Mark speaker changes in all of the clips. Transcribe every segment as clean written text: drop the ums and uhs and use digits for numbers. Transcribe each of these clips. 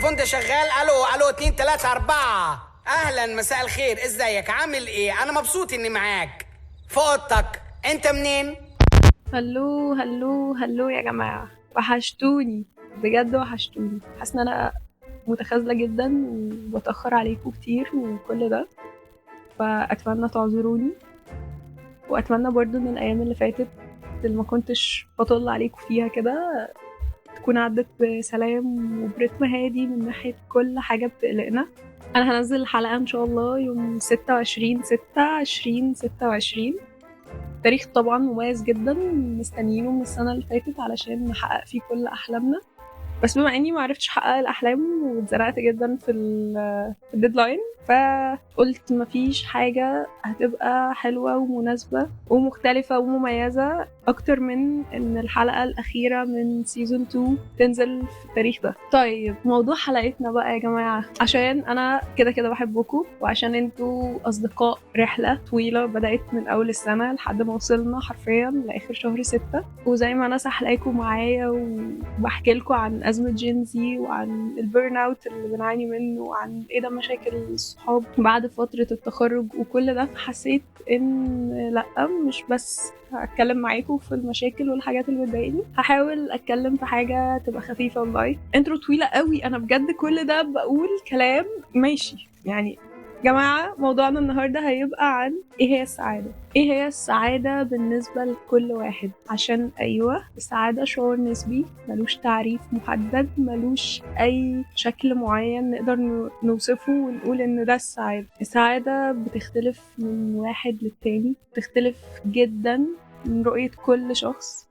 Speaker 1: كنت شغال. الو 2 3 4. اهلا، مساء الخير، ازيك، عامل ايه؟ انا مبسوط اني معاك في اوضتك. انت منين؟
Speaker 2: هلو هلو هلو يا جماعة، وحشتوني بجد وحشتوني. حاسة ان انا متخاذلة جدا وبتأخر عليكم كتير وكل ده، فأتمنى تعذروني، وأتمنى برضو ان الأيام اللي فاتت اللي ما كنتش بطل عليكم فيها كده تكون عدت بسلام وبرتم هادي من ناحية كل حاجة بتقلقنا. أنا هنزل الحلقة إن شاء الله يوم 26/6/2026. تاريخ طبعا مميز جدا، مستنيينه من السنة اللي فاتت علشان نحقق فيه كل أحلامنا. بس بما اني ما عرفتش احقق الاحلام واتزنقت جدا في الديدلاين، فقلت مفيش حاجه هتبقى حلوه ومناسبه ومختلفه ومميزه اكتر من ان الحلقه الاخيره من سيزون 2 تنزل في التاريخ ده. طيب، موضوع حلقتنا بقى يا جماعه، عشان انا كده كده بحبكم، وعشان انتوا اصدقاء رحله طويله بدات من اول السنه لحد ما وصلنا حرفيا لاخر شهر 6. وزي ما انا سحلاكم معايا وبحكي لكم عن أزمة جينزي وعن البيرن اوت اللي بنعاني منه وعن ايه ده مشاكل الصحاب بعد فترة التخرج وكل ده، حسيت ان لأ، مش بس هتكلم معاكم في المشاكل والحاجات اللي بتضايقني، هحاول اتكلم في حاجة تبقى خفيفة ولايت. انترو طويلة قوي، انا بجد كل ده بقول كلام ماشي يعني. جماعة، موضوعنا النهاردة هيبقى عن ايه هي السعادة. ايه هي السعادة بالنسبة لكل واحد، عشان ايوه السعادة شعور نسبي ملوش تعريف محدد، ملوش اي شكل معين نقدر نوصفه ونقول ان ده السعادة. السعادة بتختلف من واحد للتاني، بتختلف جدا من رؤية كل شخص،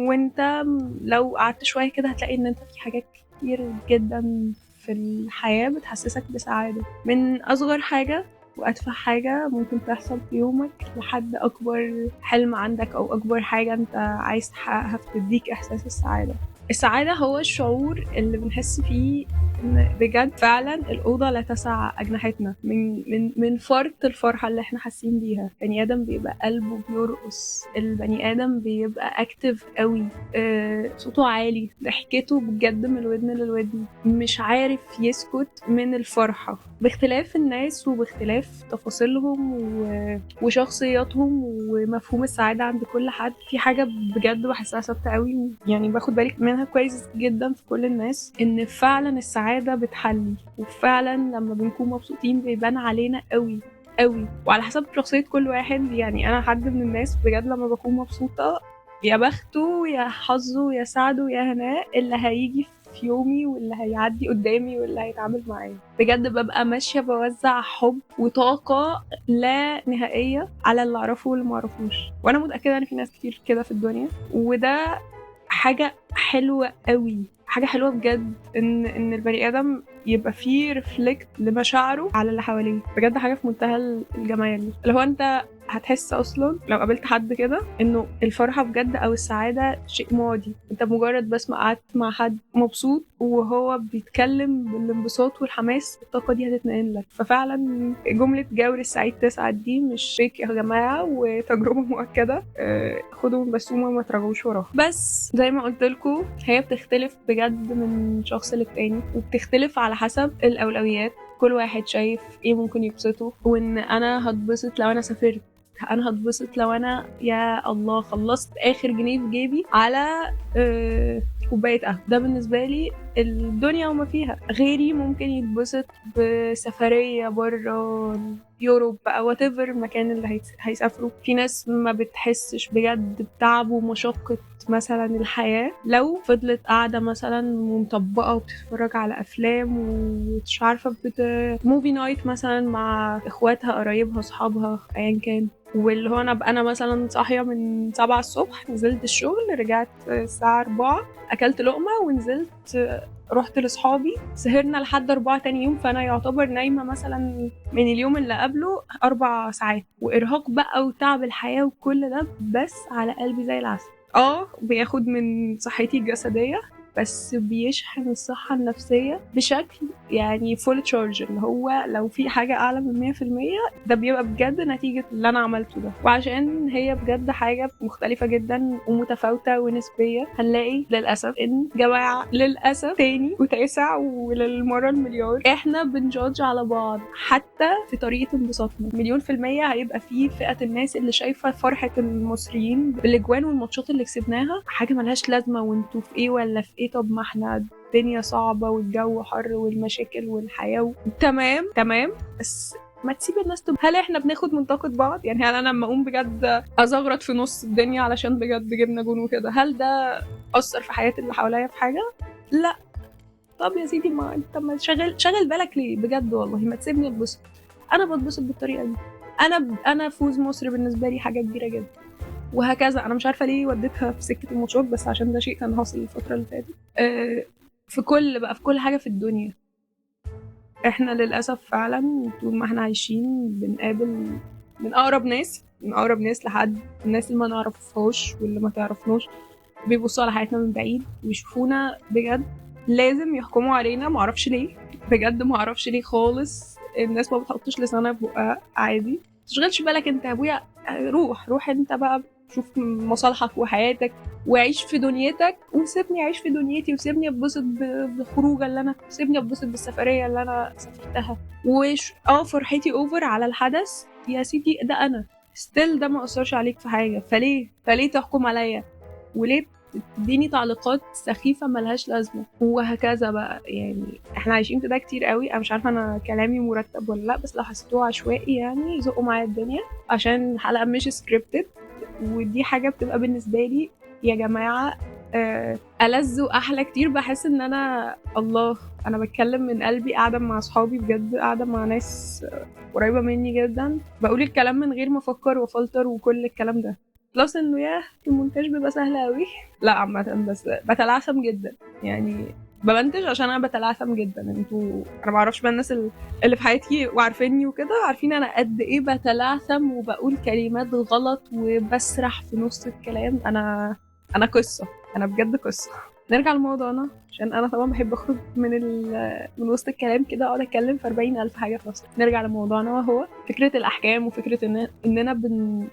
Speaker 2: وانت لو قعدت شوية كده هتلاقي ان انت في حاجات كتير جدا في الحياة بتحسسك بسعادة، من أصغر حاجة وأتفه حاجة ممكن تحصل في يومك لحد أكبر حلم عندك أو أكبر حاجة أنت عايز تحققها فتديك إحساس السعادة. السعادة هو الشعور اللي بنحس فيه إن بجد فعلا الأوضة لا تسع أجنحتنا من فرط الفرحة اللي احنا حاسين بيها. بني آدم بيبقى قلبه بيرقص، البني آدم بيبقى أكتف قوي، صوته عالي، ضحكته بجد من الودن للودن، مش عارف يسكت من الفرحة. باختلاف الناس وباختلاف تفاصيلهم وشخصياتهم ومفهوم السعادة عند كل حد، في حاجة بجد بحسها ثابتة قوي، يعني باخد بالي منها كويس جدا في كل الناس، ان فعلا السعادة بتحلي، وفعلا لما بنكون مبسوطين بيبان علينا قوي قوي، وعلى حسب شخصية كل واحد. يعني انا حد من الناس بجد لما بكون مبسوطة يا بخته يا حظه يا سعده يا هناء اللي هيجي في يومي واللي هيعدي قدامي واللي هيتعامل معايا. بجد ببقى ماشية بوزع حب وطاقة لا نهائية على اللي اعرفه واللي معرفوش، وانا متأكدة ان في ناس كتير كده في الدنيا، وده حاجة حلوة قوي، حاجة حلوة بجد ان البني ادم يبقى فيه ريفلكت لمشاعره على اللي حواليه. بجد حاجة في منتهى الجمال، اللي هو انت هتحس اصلا لو قابلت حد كده انه الفرحة بجد او السعادة شيء ماضي. انت مجرد بس ما قعدت مع حد مبسوط وهو بيتكلم بالانبساط والحماس، الطاقة دي هتتنقل لك. ففعلا جملة جاور السعيد تسعد دي مش فيك يا جماعة، وتجربة مؤكدة. خدوا من بسومة وما تراجعوش وراها. بس زي ما قلت لكم، هي بتختلف بجد من شخص للتاني، وبتختلف على حسب الأولويات. كل واحد شايف ايه ممكن يبسطه، وان انا هتبسط لو انا سافرت، انا هتبسط لو انا يا الله خلصت اخر جنيه في جيبي على كوبايه قهوه. ده بالنسبه لي الدنيا وما فيها. غيري ممكن يتبسط بسفريه بره يوروب بقى، واتيفر المكان اللي هيسافروا. في ناس ما بتحسش بجد بتعب ومشقة مثلا الحياة لو فضلت قاعدة مثلا مطبقة وبتتفرج على أفلام ومش عارفة موفي نايت مثلا مع إخواتها قرايبها أصحابها أيا كان. واللي هو أنا مثلا صاحية من 7 الصبح، نزلت الشغل، رجعت الساعة 4، أكلت لقمة ونزلت رحت لصحابي، سهرنا لحد 4 تاني يوم، فأنا يعتبر نايمة مثلا من اليوم اللي قبله 4 ساعات، وإرهاق بقى وتعب الحياة وكل ده، بس على قلبي زي العسل. بياخد من صحتي الجسدية، بس بيشحن الصحة النفسية بشكل يعني فول تشارج، اللي هو لو في حاجة أعلى من 100% ده بيبقى بجد نتيجة اللي أنا عملته ده. وعشان هي بجد حاجة مختلفة جدا ومتفاوتة ونسبية، هنلاقي للأسف إن جماعة للأسف تاني وتاسع وللمرة المليار إحنا بنجادج على بعض حتى في طريقة انبساطنا. 100% هيبقى في فئة الناس اللي شايفة فرحة المصريين بالأجوان والماتشات اللي كسبناها حاجة ملهاش لازمة، وانتوا في ايه ولا في ايه، طب ما احنا الدنيا صعبة والجو حر والمشاكل والحياة تمام بس ما تسيب الناس هل احنا بناخد من طاقة بعض؟ يعني هل انا لما اقوم بجد ازغرط في نص الدنيا علشان بجد جبنا جون وكده، هل ده اثر في حياة اللي حواليا في حاجة؟ لا. طب يا سيدي ما انت ما شغل بالك ليه بجد؟ والله ما تسيبني اتبسط، انا بتبسط بالطريقة دي. انا فوز مصر بالنسبة لي حاجة كبيرة جدا، وهكذا. انا مش عارفه ليه وديتها في سكه الماتشات، بس عشان ده شيء كان حاصل الفتره اللي فاتت. في كل حاجه في الدنيا احنا للاسف فعلا طول ما احنا عايشين بنقابل من اقرب ناس لحد الناس اللي ما نعرفهاش واللي ما تعرفناش بيبصوا على حياتنا من بعيد ويشوفونا بجد لازم يحكموا علينا. معرفش ليه، بجد معرفش ليه خالص. الناس ما بتحطش لسانها في بقها عادي. متشغلش بالك انت يا ابويا، روح انت بقى شوف مصالحك وحياتك وعيش في دنيتك، وسيبني اعيش في دنيتي، وسيبني اتبسط بالخروجه اللي انا، سيبني اتبسط بالسفريه اللي انا سافرتها، وش فرحتي اوفر على الحدث يا سيدي. ده انا ستيل ده ما اثرش عليك في حاجه، فليه تحكم عليا؟ وليه تديني تعليقات سخيفه ملهاش لازمه؟ وهكذا بقى. يعني احنا عايشين في ده كتير قوي. انا مش عارفه انا كلامي مرتب ولا لا، بس لو حسيتوه عشوائي يعني زقوا معايا الدنيا عشان الحلقه مش سكريبتد. ودي حاجه بتبقى بالنسبه لي يا جماعه ألذ واحلى كتير. بحس ان انا بتكلم من قلبي، قاعده مع اصحابي بجد، قاعده مع ناس قريبه مني جدا، بقول الكلام من غير ما افكر وافلتر وكل الكلام ده. بلس انه المونتاج بيبقى سهل قوي. لا عامه بس بتلعثم جدا، يعني بمنتج عشان انا بتلعثم جدا. انا ما اعرفش بقى الناس اللي في حياتي وعارفيني وكده عارفين انا قد ايه بتلعثم وبقول كلمات غلط وبسرح في نص الكلام. انا قصه، انا بجد قصه. نرجع لموضوعنا عشان انا طبعا بحب اخرج من وسط الكلام كده اقعد اتكلم في 40,000 حاجه في نفسي. نرجع لموضوعنا وهو فكره الاحكام، وفكره اننا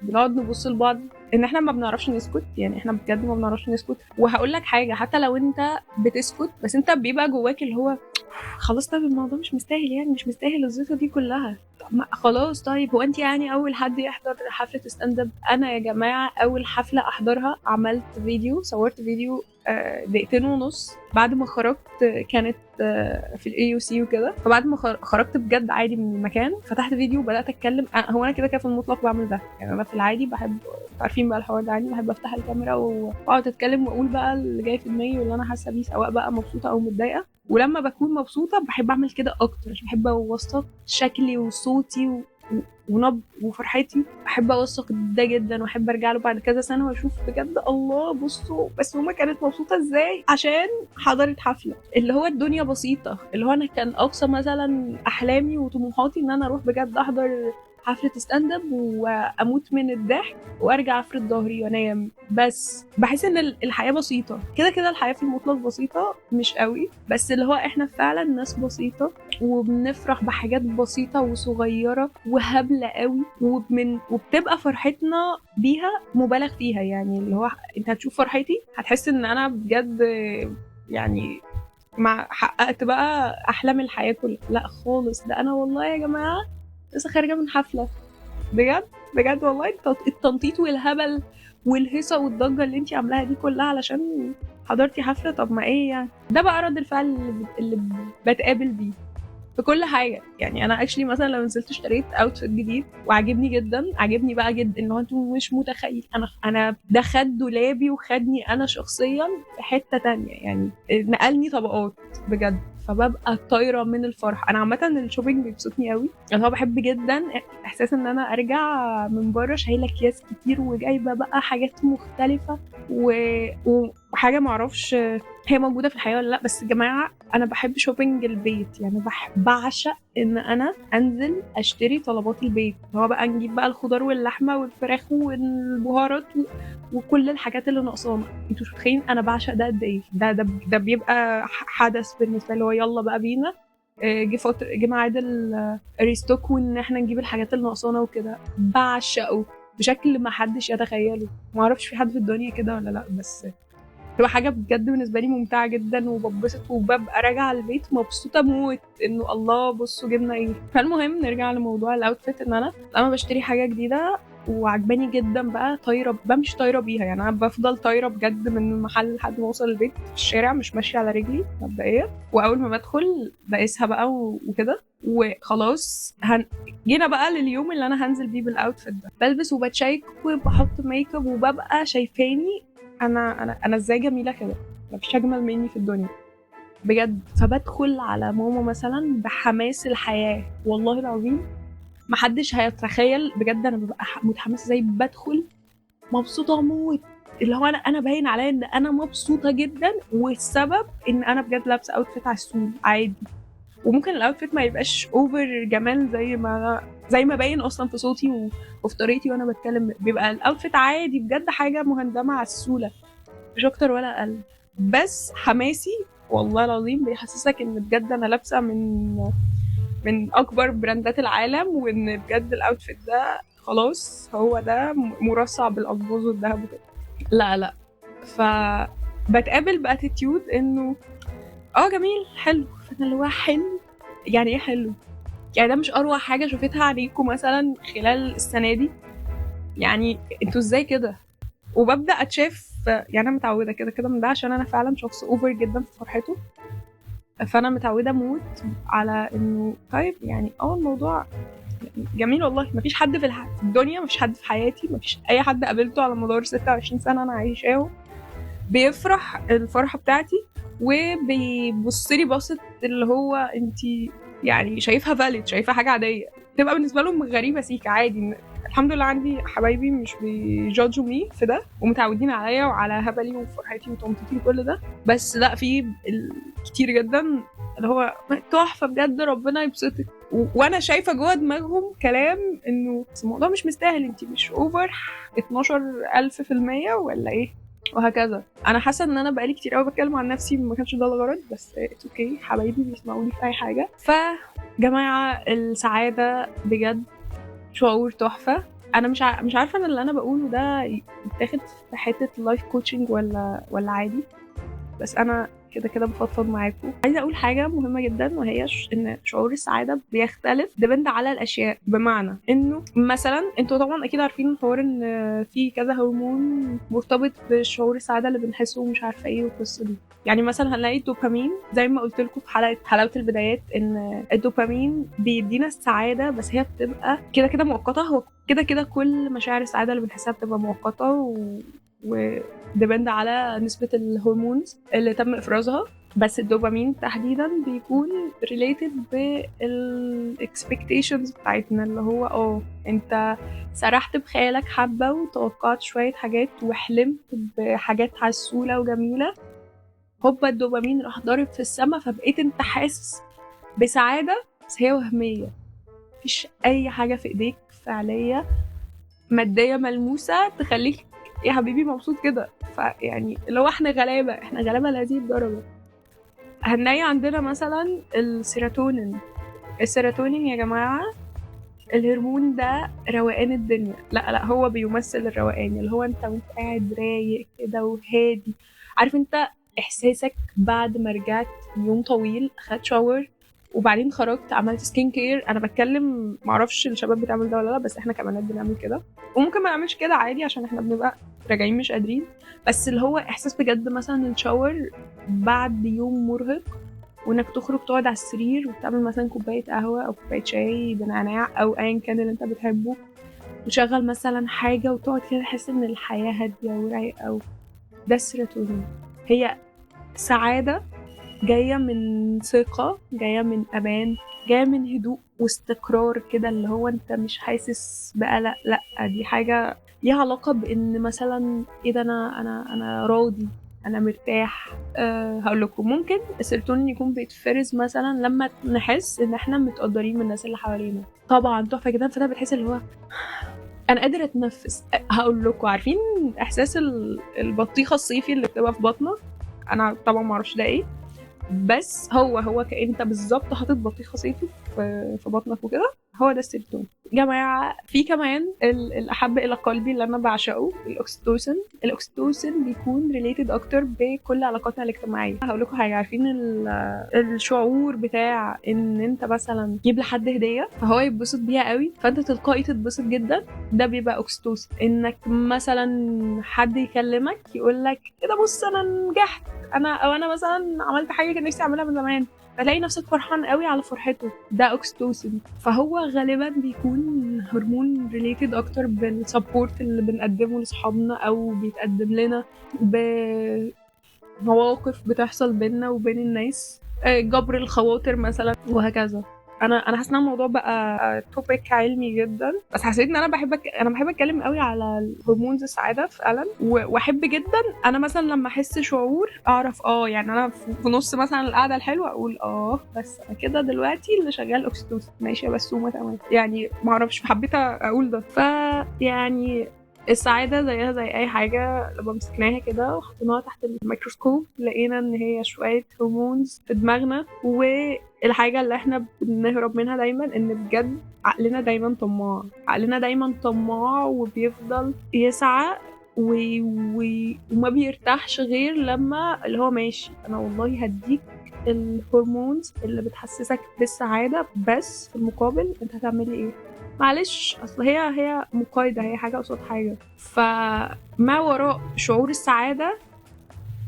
Speaker 2: بنقعد نبص لبعض ان احنا ما بنعرفش نسكت. يعني احنا بجد ما بنعرفش نسكت. وهقول لك حاجه، حتى لو انت بتسكت بس انت بيبقى جواك اللي هو خلاص، طب الموضوع مش مستاهل، يعني مش مستاهل الزيطه دي كلها. خلاص طيب، هو انت يعني اول حد يحضر حفله ستاند اب؟ انا يا جماعه اول حفله احضرها عملت فيديو، صورت فيديو 2.5 دقيقة بعد ما خرجت. كانت في الاي يو سي وكده. فبعد ما خرجت بجد عادي من المكان فتحت فيديو وبدات اتكلم. هو انا كده في المطلق بعمل ده، يعني انا في العادي بحب، عارفين بقى الحوار ده عني، بحب افتح الكاميرا واقعد اتكلم واقول بقى اللي جاي في دماغي واللي انا حاسه بيه، سواء بقى مبسوطه او متضايقه. ولما بكون مبسوطه بحب اعمل كده اكتر عشان بحب اوثق شكلي وصوتي ونبض وفرحتي. بحب اوثق ده جدا واحب ارجع له بعد كذا سنه واشوف بجد الله بصوا بس هما كانت مبسوطه ازاي عشان حضرت حفله. اللي هو الدنيا بسيطه، اللي هو انا كان اقصى مثلا احلامي وطموحاتي ان انا اروح بجد احضر حفله ستاند اب واموت من الضحك وارجع افرد ظهري وانام. بس بحس ان الحياه بسيطه كده الحياه في المطلق بسيطه، مش قوي بس اللي هو احنا فعلا ناس بسيطه وبنفرح بحاجات بسيطه وصغيره وهبله قوي وبتبقى فرحتنا بيها مبالغ فيها. يعني اللي هو انت هتشوف فرحتي هتحس ان انا بجد يعني ما حققت بقى احلام الحياه كلها. لا خالص، ده انا والله يا جماعه لسه خارجه من حفله بجد والله. التنطيط والهبل والهيصه والضجه اللي انتي عاملاها دي كلها علشان حضرتي حفله، طب ما ايه يعني؟ ده بقى رد الفعل اللي بتقابل بيه في كل حاجه. يعني انا اكشلي مثلا لو نزلت اشتريت اوتفيت جديد وعجبني جدا، عجبني بقى جدا، ان هو انتوا مش متخيل انا ده خد دولابي وخدني انا شخصيا في حته تانية، يعني نقلني طبقات بجد. فببقى طايره من الفرح. انا عامه الشوبينج بيبسطني قوي، يعني هو بحب جدا احساس ان انا ارجع من بره شايله اكياس كتير وجايبه بقى حاجات مختلفه وحاجه معرفش هي موجوده في الحياه ولا لا، بس يا جماعه انا بحب شوبينج البيت، يعني بعشق ان انا انزل اشتري طلبات البيت، هو بقى نجيب بقى الخضار واللحمه والفراخ والبهارات وكل الحاجات اللي ناقصانا. انتوا مش متخيلين انا بعشق ده قد ايه. ده بيبقى حدث بالنسبه لي، هو يلا بقى بينا جه ميعاد الريستوك وان احنا نجيب الحاجات اللي ناقصانا وكده. بعشقه بشكل ما حدش يتخيله. ما اعرفش في حد في الدنيا كده ولا لا، بس بتبقى حاجه بجد بالنسبه لي ممتعه جدا، وببسط وببقى راجعه البيت مبسوطه موت انه الله بصوا جبنا ايه. فالمهم نرجع لموضوع الاوتفيت، ان انا لما بشتري حاجه جديده وعجباني جدا بقى طايره، بمشي طايره بيها، يعني انا بفضل طايره بجد من المحل لحد ما اوصل البيت في الشارع، مش ماشيه على رجلي مبدئيا. واول ما بدخل بقيسها بقى وكده وخلاص جينا بقى لليوم اللي انا هنزل بيه بالاوتفيت ده. بلبس وبتشيك وبحط ميك اب وببقى شايفاني انا ازاي جميله كده، مفيش اجمل مني في الدنيا بجد. فبدخل على ماما مثلا بحماس الحياه، والله العظيم محدش هيتخيل بجد انا ببقى متحمسه ازاي. بدخل مبسوطه موت، اللي هو انا باين عليا ان انا مبسوطه جدا، والسبب ان انا بجد لابسه اوتفيت عسول عادي. وممكن الاوتفيت ما يبقاش اوفر جمال زي ما باين اصلا في صوتي وفي طريقتي وانا بتكلم، بيبقى الاوتفيت عادي بجد، حاجه مهندمه على السوله مش اكتر ولا اقل. بس حماسي والله العظيم بيحسسك ان بجد انا لابسه من اكبر براندات العالم، وان بجد الاوتفيت ده خلاص هو ده مرصع بالالماظ والذهب وكده. لا لا، فبتقابل باتيتيود انه جميل حلو. فانا اللي هو حلو يعني ايه حلو؟ يعني ده مش اروع حاجه شفتها عليكم مثلا خلال السنه دي؟ يعني انتوا ازاي كده؟ وببدا اتشاف، يعني انا متعوده كده كده من ده عشان انا فعلا شخص اوفر جدا في فرحته. فانا متعوده موت على انه طيب يعني الموضوع جميل والله. مفيش حد في الدنيا، مفيش حد في حياتي، مفيش اي حد قابلته على مدار 26 سنه انا عايشاهم بيفرح الفرحه بتاعتي وبيبص لي بصت اللي هو انت يعني شايفها فاليد، شايفها حاجه عاديه. تبقى بالنسبه لهم غريبه سيكا عادي. الحمد لله عندي حبايبي مش بيجادجوا مي في ده، ومتعودين عليا وعلى هبلي وفرحتي وطنطتي وكل ده. بس لا، في كتير جدا اللي هو تحفه بجد ربنا يبسطك، وانا شايفه جوه دماغهم كلام انه الموضوع مش مستاهل، انت مش اوفر 12,000% ولا ايه، وهكذا. انا حاسه ان انا بقالي كتير قوي بتكلم عن نفسي، ما كانش ده الغرض، بس اوكي حبايبي بيسمعوني في اي حاجه. فجماعه السعاده بجد شعور تحفه. انا مش عارفه ان اللي انا بقوله ده يتاخد في حته لايف كوتشنج ولا عادي، بس انا كده كده بفضفض معاكم. عايزه اقول حاجه مهمه جدا، وهي ان شعور السعاده بيختلف ديبند على الاشياء. بمعنى انه مثلا انتوا طبعا اكيد عارفين حوار ان في كذا هرمون مرتبط بشعور السعاده اللي بنحسه ومش عارفه ايه والقصه دي. يعني مثلا هنلاقي الدوبامين زي ما قلت لكم في حلاوه البدايات، ان الدوبامين بيدينا السعاده، بس هي بتبقى كده كده مؤقته. هو كده كده كل مشاعر السعاده اللي بنحسها بتبقى مؤقته وديبند على نسبة الهرمونز اللي تم إفرازها. بس الدوبامين تحديدا بيكون related بالexpectations بتاعتنا، اللي هو انت سرحت بخيالك حبة وتوقعت شوية حاجات وحلمت بحاجات عسولة وجميلة، هوبا الدوبامين راح ضارب في السما، فبقيت انت حاسس بسعادة بس هي وهمية. مفيش أي حاجة في إيديك فعلية مادية ملموسة تخليك يا حبيبي مبسوط كده. فيعني لو احنا غلابة لهذه الدرجة. هنلاقي عندنا مثلا السيروتونين يا جماعة، الهرمون ده روقان الدنيا. لا هو بيمثل الروقان، اللي هو انت وانت قاعد رايق كده وهادي. عارف انت احساسك بعد ما رجعت يوم طويل، خدت شاور وبعدين خرجت عملت سكين كير. انا بتكلم معرفش الشباب بتعمل ده ولا لا، بس احنا كمان بنعمل كده، وممكن ما نعملش كده عادي عشان احنا بنبقى راجعين مش قادرين. بس اللي هو احساس بجد مثلا الشاور بعد يوم مرهق، وانك تخرج تقعد على السرير وتعمل مثلا كوبايه قهوه او كوبايه شاي بنعناع او ايا كان اللي انت بتحبه، وتشغل مثلا حاجه وتقعد كده تحس ان الحياه هاديه ورايقه. ده السيروتونين. هي سعاده جايه من ثقه، جايه من امان، جايه من هدوء واستقرار كده، اللي هو انت مش حاسس بقلق. لا، دي حاجه ليها علاقه بان مثلا ايه ده، انا راضي، انا مرتاح. هقول لكم ممكن السيروتونين يكون بيتفرز مثلا لما نحس ان احنا متقدرين من الناس اللي حوالينا، طبعا تحفه جدا. فده بتحس اللي هو انا قادره اتنفس. هقول لكم عارفين احساس البطيخه الصيفي اللي بتبقى في بطنك؟ انا طبعا ما اعرفش ده ايه، بس هو كأن انت بالظبط حاطط بطيخه صيفي في بطنك وكده. هو ده السيروتونين. جماعه في كمان الاحب الى قلبي اللي انا بعشقه الاكسيتوسين. الاكسيتوسين بيكون ريليتد اكتر بكل علاقاتنا الاجتماعيه. هقول لكم حاجه، عارفين الشعور بتاع ان انت مثلا تجيب لحد هديه فهو يتبسط بيها قوي فانت تلقائي تتبسط جدا، ده بيبقى اكسيتوسين. انك مثلا حد يكلمك يقول لك ايه ده، بص انا نجحت، انا مثلا عملت حاجه كان نفسي اعملها من زمان، فتلاقي نفسك فرحان قوي على فرحته، ده اوكسيتوسين. فهو غالبا بيكون هرمون ريليتد اكتر بالسبورت اللي بنقدمه لاصحابنا او بيتقدم لنا بمواقف بتحصل بيننا وبين الناس، جبر الخواطر مثلا وهكذا. انا حاسه ان الموضوع بقى توبيك علمي جدا، بس حسيت ان انا بحب اتكلم قوي على هرمونز السعاده فعلا، واحب جدا انا مثلا لما احس شعور اعرف يعني انا في نص مثلا القعده الحلوه اقول بس انا كده دلوقتي اللي شغال اوكسيتوسين، ماشي يا بسومه تمام يعني، ما اعرفش حبيت اقول ده. يعني السعادة زيها زي أي حاجة، لما مسكناها كده وحطيناها تحت الميكروسكوب لقينا إن هي شوية هرمونز في دماغنا. والحاجة اللي احنا بنهرب منها دايما إن بجد عقلنا دايما طماع، عقلنا دايما طماع وبيفضل يسعى وما بيرتاحش غير لما اللي هو ماشي أنا والله هديك الهرمونز اللي بتحسسك بالسعادة، بس في المقابل انت هتعملي ايه؟ معلش اصل هي مقايضة، هي حاجة قصاد حاجة. فما وراء شعور السعادة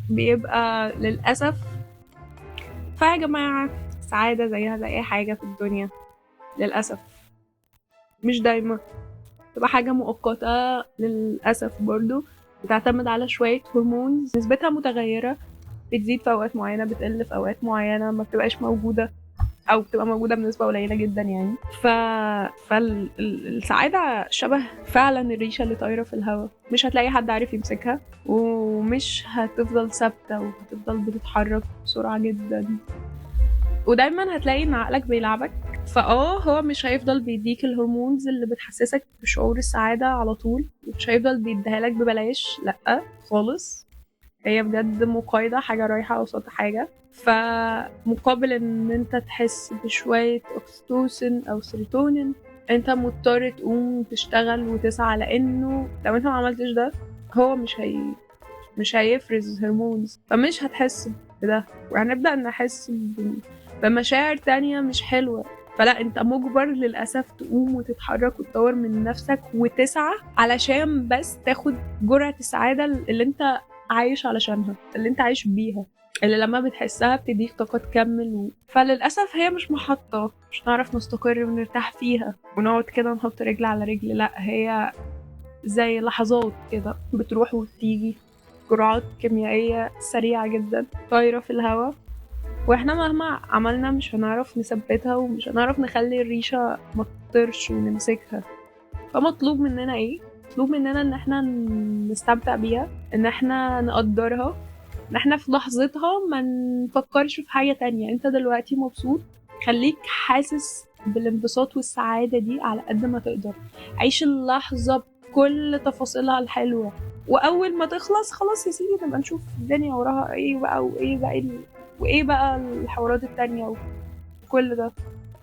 Speaker 2: بيبقى للأسف، فيا جماعة السعادة زيها زي أي حاجة في الدنيا للأسف مش دايما، تبقى حاجة مؤقتة للأسف، برضو بتعتمد على شوية هرمونز نسبتها متغيرة، بتزيد في أوقات معينة بتقل في أوقات معينة، ما بتبقاش موجودة او بتبقى موجوده بنسبه قليله جدا يعني. فالسعاده شبه فعلا الريشه اللي طايره في الهواء، مش هتلاقي حد عارف يمسكها ومش هتفضل ثابته وهتفضل بتتحرك بسرعه جدا، ودايما هتلاقي ان عقلك بيلعبك. هو مش هيفضل بيديك الهرمونز اللي بتحسسك بشعور السعاده على طول، مش هيفضل بيديها لك ببلاش، لا خالص، هي بجد مقايضة، حاجة رايحة قصاد حاجة. فمقابل ان انت تحس بشوية اوكسيتوسين او سيروتونين انت مضطر تقوم تشتغل وتسعى، لانه لو انت ما عملتش ده هو مش هيفرز هرمونز، فمش هتحس بده، وهنبدأ نحس بمشاعر تانية مش حلوة. فلا انت مجبر للأسف تقوم وتتحرك وتطور من نفسك وتسعى علشان بس تاخد جرعة السعادة اللي انت عايش علشانها، اللي انت عايش بيها، اللي لما بتحسها بتديك طاقة تكمل فللأسف هي مش محطة مش نعرف نستقر ونرتاح فيها ونقعد كده نحط رجل على رجل، لا هي زي لحظات كده بتروح وبتيجي، جرعات كيميائية سريعة جدا طايرة في الهواء، واحنا مهما عملنا مش هنعرف نثبتها ومش هنعرف نخلي الريشة ما تطيرش ونمسكها. فمطلوب مننا ايه؟ مطلوب مننا ان احنا نستمتع بيها، ان احنا نقدرها، ان احنا في لحظتها ما نفكرش في حاجة تانية. انت دلوقتي مبسوط، خليك حاسس بالانبساط والسعادة دي على قد ما تقدر، عيش اللحظة بكل تفاصيلها الحلوة، واول ما تخلص خلاص يا سيدي نبقى نشوف الدنيا وراها ايه بقى وايه بقى الحوارات التانية وكل ده.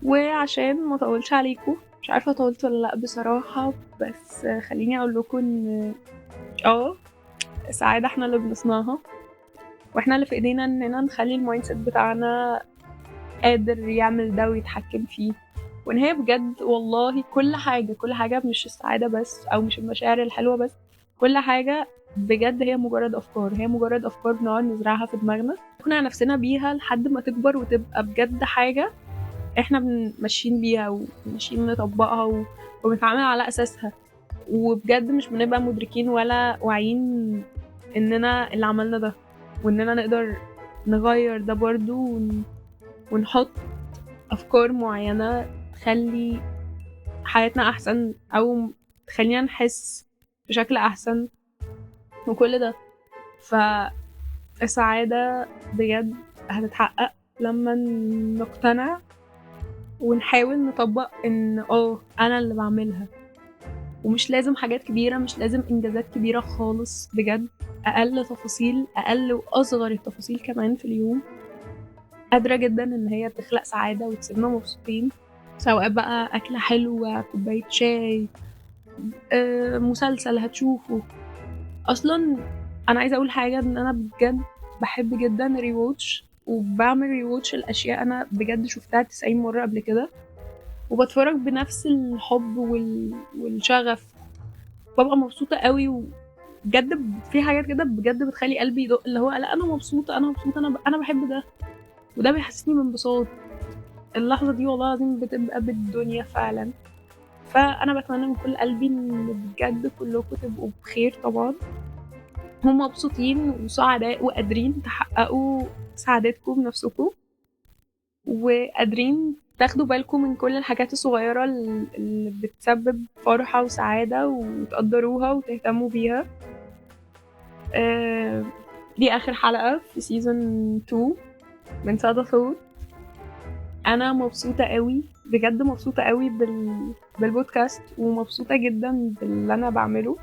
Speaker 2: وعشان ما اطولش عليكم، مش عارفة طولت ولا لا بصراحة، بس خليني اقول لكم ان السعادة احنا اللي بنصنعها، واحنا اللي في ايدينا اننا نخلي المايند سيت بتاعنا قادر يعمل ده ويتحكم فيه. وان هي بجد والله كل حاجة مش السعادة بس او مش المشاعر الحلوة بس، كل حاجة بجد هي مجرد افكار بنقعد نزرعها في دماغنا، نقنع نفسنا بيها لحد ما تكبر وتبقى بجد حاجة احنا ماشيين بيها وماشيين نطبقها وبنتعامل على اساسها، وبجد مش بنبقى مدركين ولا واعيين اننا اللي عملنا ده، واننا نقدر نغير ده برضو ونحط افكار معينة تخلي حياتنا احسن او تخلينا نحس بشكل احسن وكل ده. السعادة بجد هتتحقق لما نقتنع ونحاول نطبق ان انا اللي بعملها، ومش لازم حاجات كبيرة، مش لازم انجازات كبيرة خالص، بجد اقل تفاصيل، اقل واصغر التفاصيل كمان في اليوم قادرة جدا ان هي تخلق سعادة وتسيبنا مبسوطين، سواء بقى اكلة حلوة، كوباية شاي، مسلسل هتشوفه. اصلا انا عايزة اقول حاجة، ان انا بجد بحب جدا ريواتش، وبعمل ريواتش الاشياء انا بجد شفتها 90 مرة قبل كده، وبتفرج بنفس الحب والشغف، ببقى مبسوطة قوي. وبجد في حاجات كده بجد بتخلي قلبي يدق، اللي هو لا انا مبسوطة، انا مبسوطة، انا بحب ده، وده بيحسسني بانبساط. اللحظة دي والله العظيم بتبقى بالدنيا فعلا. فانا بتمنى من كل قلبي ان بجد كلكم تبقوا بخير طبعا، هم مبسوطين وسعداء وقادرين تحققوا سعادتكم بنفسكم، وقادرين تاخدوا بالكم من كل الحاجات الصغيرة اللي بتسبب فرحة وسعادة، وتقدروها وتهتموا بيها. دي آخر حلقة في سيزون 2 من سادة صوت. أنا مبسوطة قوي، بجد مبسوطة قوي بالبودكاست، ومبسوطة جدا باللي أنا بعمله،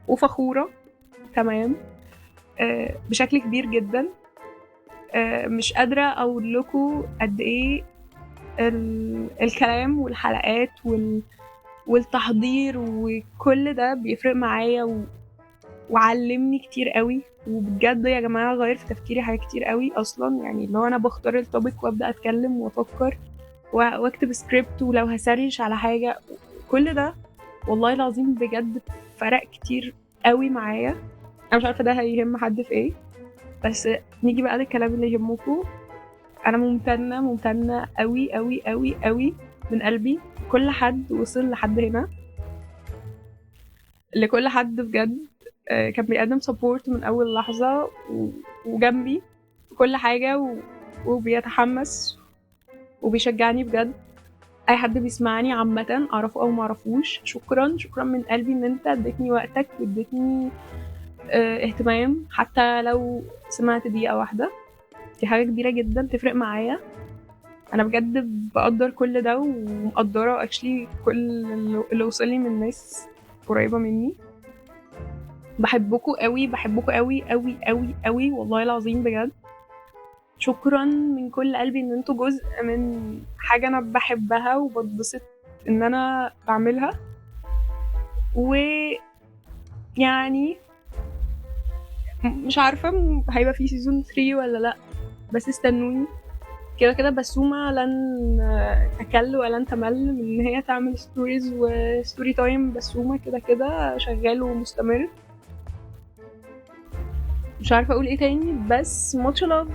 Speaker 2: وفخورة كمان بشكل كبير جدا. مش قادرة أقول لكم قد إيه الكلام والحلقات والتحضير وكل ده بيفرق معايا وعلمني كتير قوي، وبجد يا جماعة غير في تفكيري حاجات كتير قوي أصلا. يعني اللي هو أنا بختار التوبيك وأبدأ أتكلم وأفكر وأكتب سكريبت، ولو هسرش على حاجة، كل ده والله العظيم بجد فرق كتير قوي معايا. أنا مش عارفة ده هيهم حد في إيه، بس نيجي بقى للكلام اللي يهمكم. انا ممتنه قوي قوي قوي قوي من قلبي كل حد وصل لحد هنا، لكل حد بجد كان بيقدم سبورت من اول لحظه وجنبي في كل حاجه وبيتحمس وبيشجعني بجد. اي حد بيسمعني عامه اعرفه او ما اعرفوش، شكرا من قلبي ان انت اديتني وقتك واديتني اهتمام، حتى لو سمعت دقيقه واحده، دي حاجه كبيره جدا تفرق معايا. انا بجد بقدر كل ده، ومقدره اكشلي كل اللي وصلي من ناس قريبه مني. بحبكم قوي، بحبكم قوي قوي قوي قوي والله العظيم بجد. شكرا من كل قلبي ان انتوا جزء من حاجه انا بحبها وبتبسط ان انا بعملها. ويعني مش عارفه هيبقى في سيزون 3 ولا لا، بس استنوني. كده كده بسومة لن تكل ولن تمل من ان هي تعمل ستوريز وستوري تايم. بسومة كده كده شغال ومستمر. مش عارفة اقول ايه تاني، بس much love.